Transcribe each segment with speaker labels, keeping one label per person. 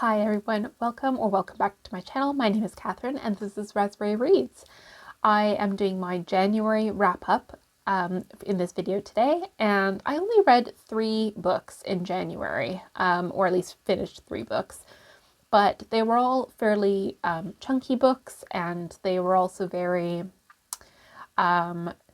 Speaker 1: Hi everyone, welcome back to my channel. My name is Catherine and this is Raspberry Reads. I am doing my January wrap-up in this video today, and I only read 3 books in January, or at least finished 3 books, but they were all fairly chunky books, and they were also very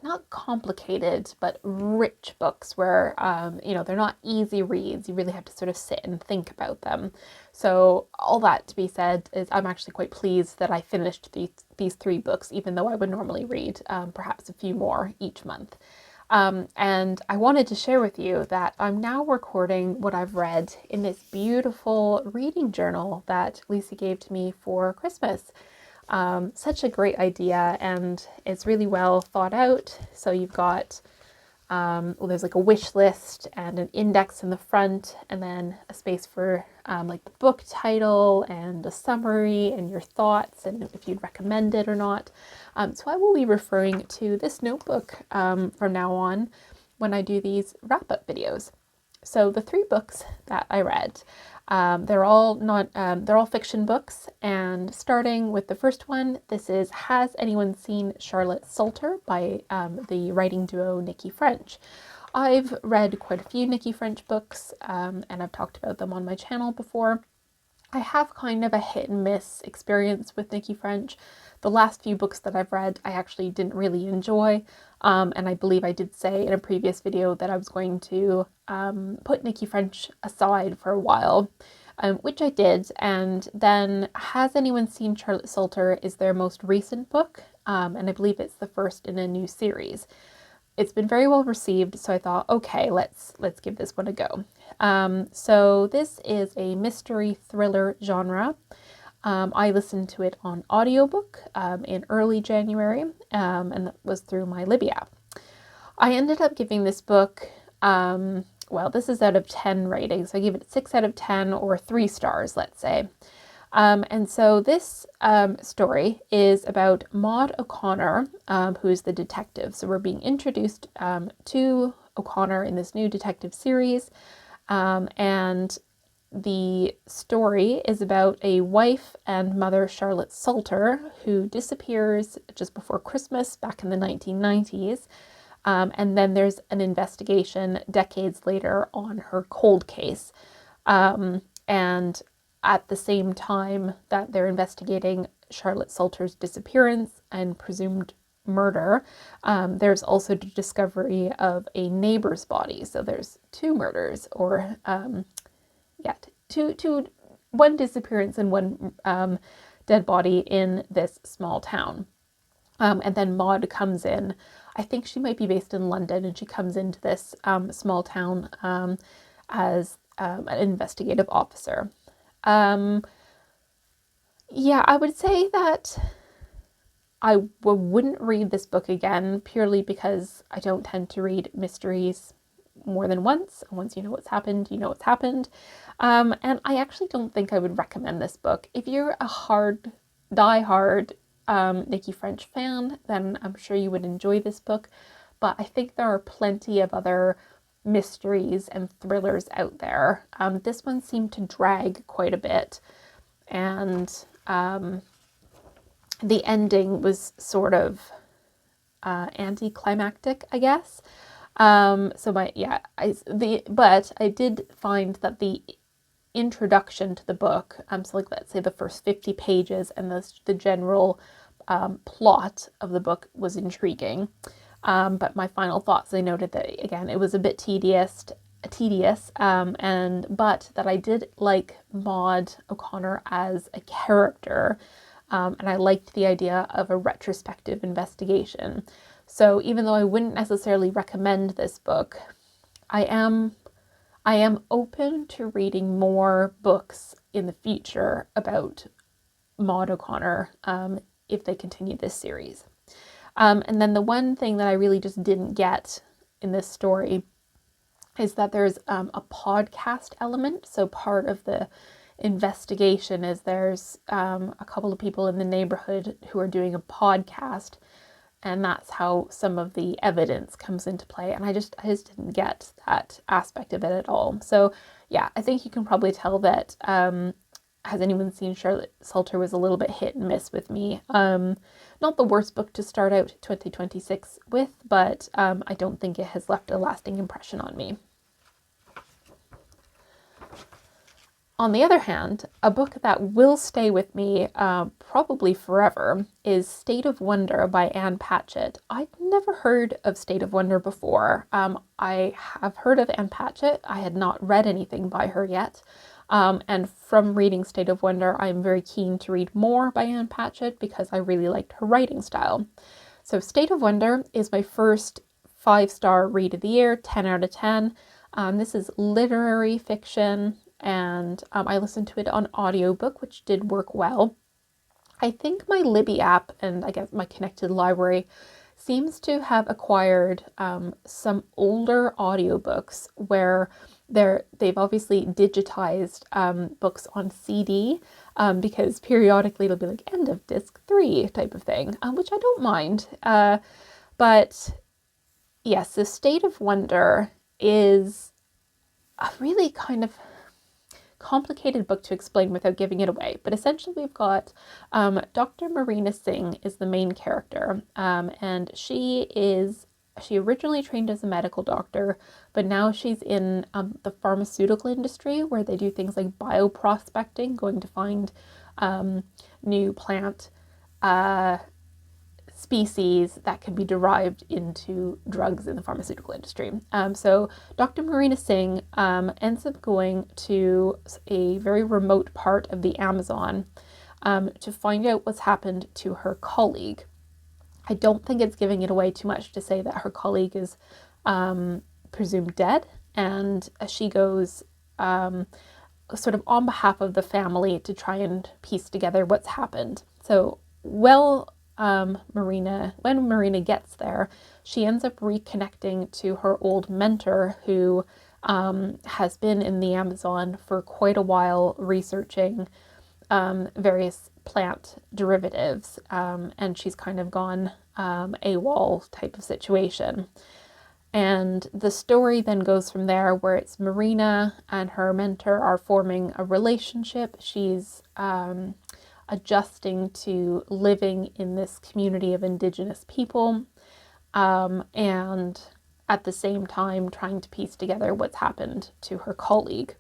Speaker 1: not complicated, but rich books where, they're not easy reads. You really have to sort of sit and think about them. So all that to be said is I'm actually quite pleased that I finished these 3 books, even though I would normally read perhaps a few more each month. And I wanted to share with you that I'm now recording what I've read in this beautiful reading journal that Lisa gave to me for Christmas. Such a great idea, and it's really well thought out. So you've got, there's like a wish list and an index in the front, and then a space for like the book title and a summary and your thoughts and if you'd recommend it or not. So I will be referring to this notebook from now on when I do these wrap-up videos. So the 3 books that I read, they're all fiction books, and starting with the first one, this is Has Anyone Seen Charlotte Salter by the writing duo Nicci French. I've read quite a few Nicci French books, and I've talked about them on my channel before. I have kind of a hit and miss experience with Nicci French. The last few books that I've read, I actually didn't really enjoy, and I believe I did say in a previous video that I was going to put Nicci French aside for a while, which I did. And then Has Anyone Seen Charlotte Salter is their most recent book, and I believe it's the first in a new series. It's been very well received, so I thought, okay, let's give this one a go. So this is a mystery thriller genre. I listened to it on audiobook in early January, and that was through my Libby app. I ended up giving this book, well, this is out of 10 ratings, so I give it 6 out of 10 or 3 stars, let's say. And so this story is about Maud O'Connor, who's the detective. So we're being introduced to O'Connor in this new detective series, and the story is about a wife and mother, Charlotte Salter, who disappears just before Christmas back in the 1990s. And then there's an investigation decades later on her cold case. And at the same time that they're investigating Charlotte Salter's disappearance and presumed murder, there's also the discovery of a neighbor's body. So there's 2 murders, or one disappearance and one dead body in this small town. And then Maud comes in. I think she might be based in London, and she comes into this small town as an investigative officer. I would say that I wouldn't read this book again, purely because I don't tend to read mysteries more than once. Once you know what's happened, you know what's happened. And I actually don't think I would recommend this book. If you're a die-hard Nicci French fan, then I'm sure you would enjoy this book. But I think there are plenty of other mysteries and thrillers out there. This one seemed to drag quite a bit, and the ending was sort of anticlimactic, I guess. But I did find that the introduction to the book, so like let's say the first 50 pages and the general plot of the book was intriguing. But my final thoughts, I noted that again it was a bit tedious, but that I did like Maud O'Connor as a character, and I liked the idea of a retrospective investigation. So even though I wouldn't necessarily recommend this book, I am open to reading more books in the future about Maud O'Connor if they continue this series. And then the one thing that I really just didn't get in this story is that there's a podcast element. So part of the investigation is there's a couple of people in the neighborhood who are doing a podcast, and that's how some of the evidence comes into play. And I just didn't get that aspect of it at all. So yeah, I think you can probably tell that Has anyone seen Charlotte Salter was a little bit hit and miss with me. Not the worst book to start out 2026 with, but I don't think it has left a lasting impression on me. On the other hand, a book that will stay with me probably forever is State of Wonder by Ann Patchett. I'd never heard of State of Wonder before. I have heard of Ann Patchett. I had not read anything by her yet. And from reading State of Wonder, I'm very keen to read more by Ann Patchett because I really liked her writing style. So State of Wonder is my first 5-star read of the year, 10 out of 10. This is literary fiction, and I listened to it on audiobook, which did work well. I think my Libby app and I guess my connected library seems to have acquired some older audiobooks where they've obviously digitized books on CD because periodically it'll be like end of disc 3 type of thing, which I don't mind. But yes, the State of Wonder is a really kind of complicated book to explain without giving it away. But essentially we've got Dr. Marina Singh is the main character, and she originally trained as a medical doctor, but now she's in the pharmaceutical industry where they do things like bioprospecting, going to find new plant species that can be derived into drugs in the pharmaceutical industry. So Dr. Marina Singh ends up going to a very remote part of the Amazon to find out what's happened to her colleague. I don't think it's giving it away too much to say that her colleague is presumed dead, and she goes sort of on behalf of the family to try and piece together what's happened. So when Marina gets there, she ends up reconnecting to her old mentor who has been in the Amazon for quite a while researching various plant derivatives, and she's kind of gone AWOL type of situation. And the story then goes from there, where it's Marina and her mentor are forming a relationship. She's adjusting to living in this community of Indigenous people, and at the same time trying to piece together what's happened to her colleague.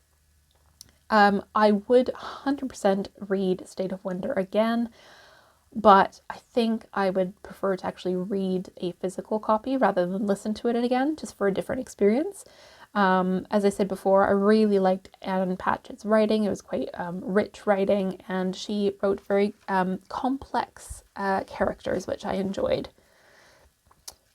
Speaker 1: I would 100% read State of Wonder again, but I think I would prefer to actually read a physical copy rather than listen to it again, just for a different experience. As I said before, I really liked Ann Patchett's writing. It was quite rich writing, and she wrote very complex characters, which I enjoyed.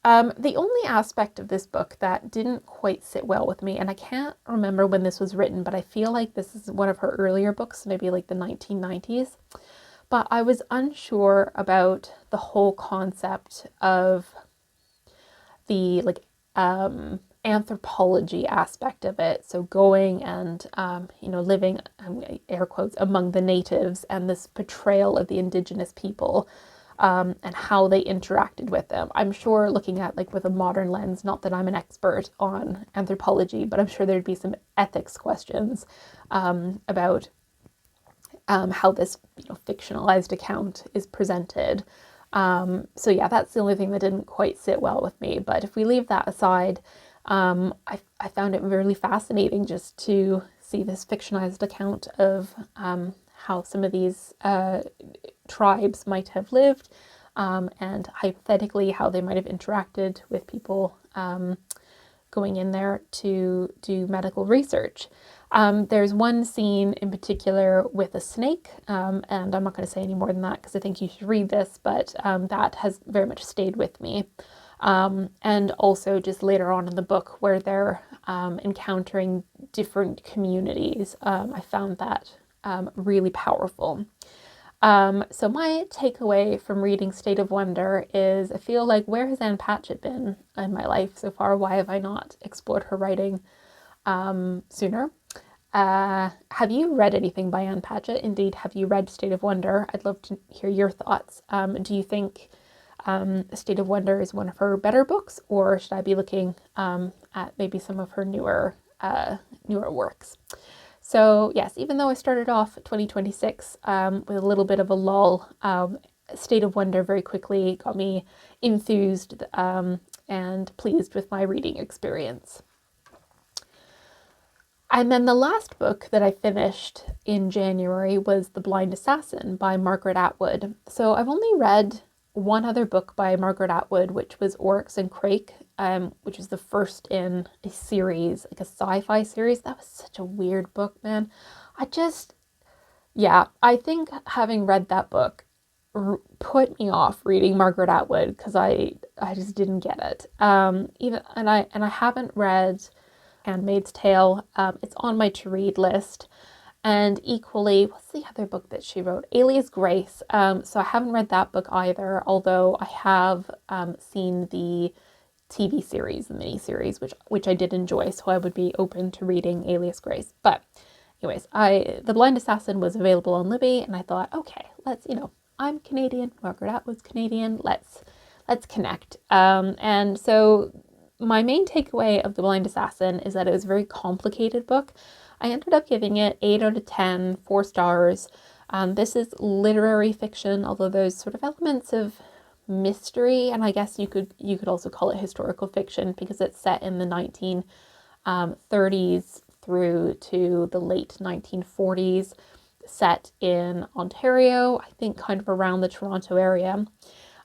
Speaker 1: The only aspect of this book that didn't quite sit well with me, and I can't remember when this was written, but I feel like this is one of her earlier books, maybe like the 1990s, but I was unsure about the whole concept of the anthropology aspect of it. So going and, living, air quotes, among the natives, and this portrayal of the Indigenous people, and how they interacted with them. I'm sure looking at with a modern lens, not that I'm an expert on anthropology, but I'm sure there'd be some ethics questions about how this fictionalized account is presented. So yeah, that's the only thing that didn't quite sit well with me. But if we leave that aside, I found it really fascinating just to see this fictionalized account of how some of these tribes might have lived, and hypothetically how they might have interacted with people going in there to do medical research. There's one scene in particular with a snake, and I'm not going to say any more than that because I think you should read this, but that has very much stayed with me. And also just later on in the book where they're encountering different communities, I found that really powerful. So my takeaway from reading State of Wonder is I feel like, where has Ann Patchett been in my life so far? Why have I not explored her writing sooner? Have you read anything by Ann Patchett? Indeed, have you read State of Wonder? I'd love to hear your thoughts. Do you think State of Wonder is one of her better books, or should I be looking at maybe some of her newer works? So yes, even though I started off 2026 with a little bit of a lull, State of Wonder very quickly got me enthused and pleased with my reading experience. And then the last book that I finished in January was The Blind Assassin by Margaret Atwood. So I've only read one other book by Margaret Atwood, which was Oryx and Crake, which is the first in a series, like a sci-fi series. That was such a weird book, man. I think having read that book put me off reading Margaret Atwood because I just didn't get it. I haven't read Handmaid's Tale. It's on my to read list. And equally, what's the other book that she wrote? Alias Grace. So I haven't read that book either, although I have seen the TV series, the miniseries, which I did enjoy. So I would be open to reading Alias Grace. But anyways, The Blind Assassin was available on Libby, and I thought, okay, I'm Canadian, Margaret Atwood's Canadian. Let's connect. And so my main takeaway of The Blind Assassin is that it was a very complicated book. I ended up giving it 8 out of 10, 4 stars. This is literary fiction, although there's sort of elements of mystery, and I guess you could also call it historical fiction because it's set in the 1930s through to the late 1940s, set in Ontario, I think kind of around the Toronto area.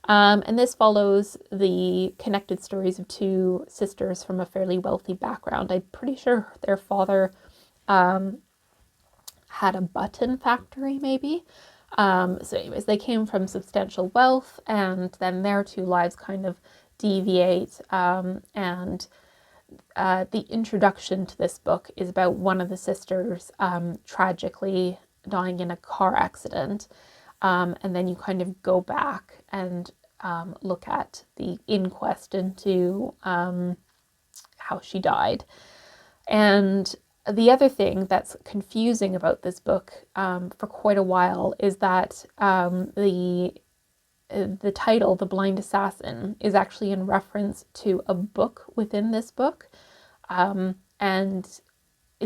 Speaker 1: And this follows the connected stories of two sisters from a fairly wealthy background. I'm pretty sure their father had a button factory, maybe. So anyways, they came from substantial wealth, and then their two lives kind of deviate. And the introduction to this book is about one of the sisters tragically dying in a car accident. And then you kind of go back and look at the inquest into how she died. And the other thing that's confusing about this book for quite a while is that the title, The Blind Assassin, is actually in reference to a book within this book. And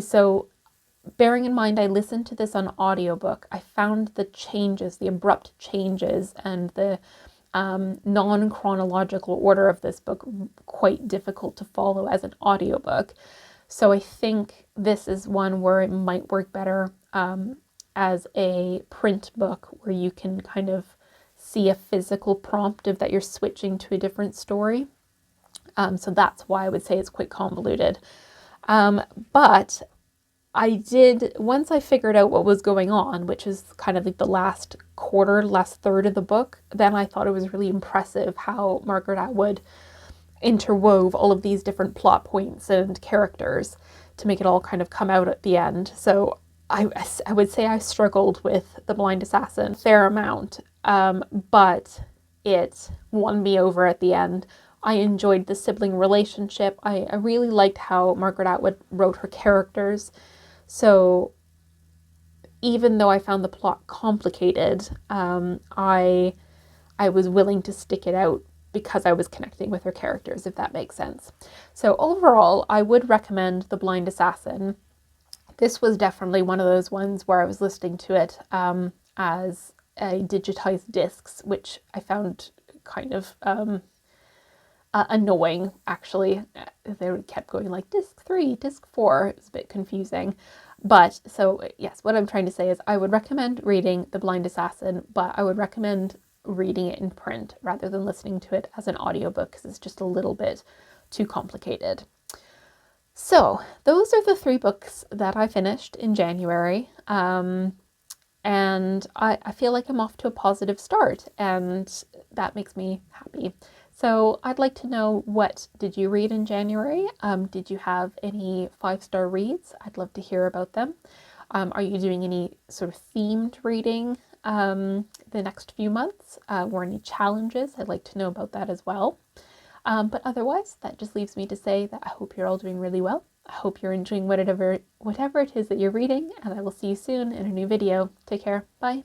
Speaker 1: so bearing in mind I listened to this on audiobook, I found the abrupt changes and the non-chronological order of this book quite difficult to follow as an audiobook. So I think this is one where it might work better as a print book, where you can kind of see a physical prompt of that you're switching to a different story. So that's why I would say it's quite convoluted. But once I figured out what was going on, which is kind of like the last third of the book, then I thought it was really impressive how Margaret Atwood interwove all of these different plot points and characters to make it all kind of come out at the end. So I would say I struggled with The Blind Assassin a fair amount, but it won me over at the end. I enjoyed the sibling relationship. I really liked how Margaret Atwood wrote her characters. So even though I found the plot complicated, I was willing to stick it out because I was connecting with her characters, if that makes sense. So overall, I would recommend The Blind Assassin. This was definitely one of those ones where I was listening to it as a digitized discs, which I found kind of annoying, actually. They kept going like disc 3, disc 4. It was a bit confusing. But so yes, what I'm trying to say is I would recommend reading The Blind Assassin, but I would recommend reading it in print rather than listening to it as an audiobook because it's just a little bit too complicated. So those are the 3 books that I finished in January. And I feel like I'm off to a positive start, and that makes me happy. So I'd like to know, what did you read in January? Did you have any 5-star reads? I'd love to hear about them. Are you doing any sort of themed reading the next few months, or any challenges? I'd like to know about that as well. But otherwise, that just leaves me to say that I hope you're all doing really well. I hope you're enjoying whatever it is that you're reading, and I will see you soon in a new video. Take care. Bye.